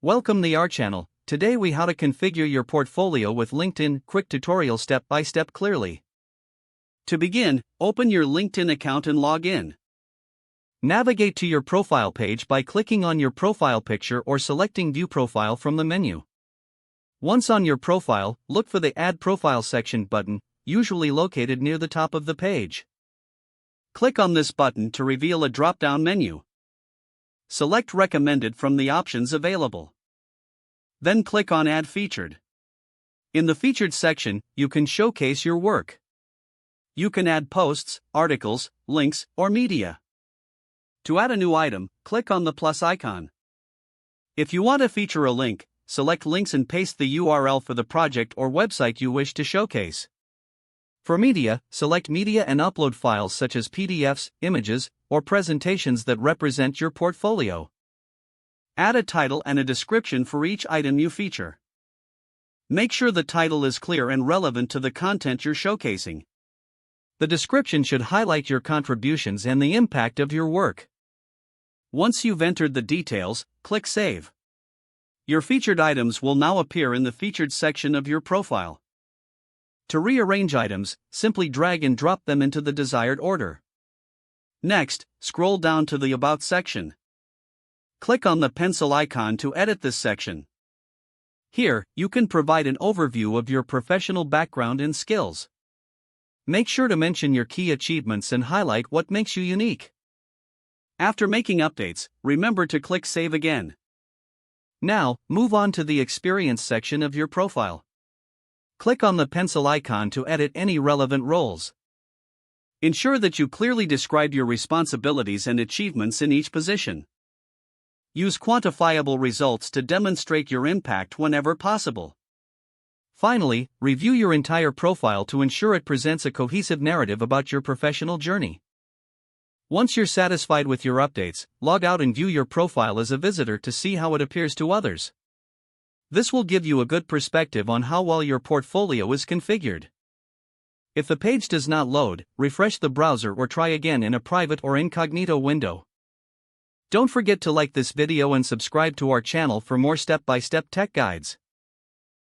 Welcome to our channel. Today we how to configure your portfolio with LinkedIn. Quick tutorial step by step clearly. To begin, open your LinkedIn account and log in. Navigate to your profile page by clicking on your profile picture or selecting View Profile from the menu. Once on your profile, look for the Add Profile section button, usually located near the top of the page. Click on this button to reveal a drop-down menu. Select Recommended from the options available. Then click on Add Featured. In the Featured section, you can showcase your work. You can add posts, articles, links, or media. To add a new item, click on the plus icon. If you want to feature a link, select Links and paste the URL for the project or website you wish to showcase. For media, select Media and upload files such as PDFs, images, or presentations that represent your portfolio. Add a title and a description for each item you feature. Make sure the title is clear and relevant to the content you're showcasing. The description should highlight your contributions and the impact of your work. Once you've entered the details, click Save. Your featured items will now appear in the Featured section of your profile. To rearrange items, simply drag and drop them into the desired order. Next, scroll down to the About section. Click on the pencil icon to edit this section. Here, you can provide an overview of your professional background and skills. Make sure to mention your key achievements and highlight what makes you unique. After making updates, remember to click Save again. Now, move on to the Experience section of your profile. Click on the pencil icon to edit any relevant roles. Ensure that you clearly describe your responsibilities and achievements in each position. Use quantifiable results to demonstrate your impact whenever possible. Finally, review your entire profile to ensure it presents a cohesive narrative about your professional journey. Once you're satisfied with your updates, log out and view your profile as a visitor to see how it appears to others. This will give you a good perspective on how well your portfolio is configured. If the page does not load, refresh the browser or try again in a private or incognito window. Don't forget to like this video and subscribe to our channel for more step-by-step tech guides.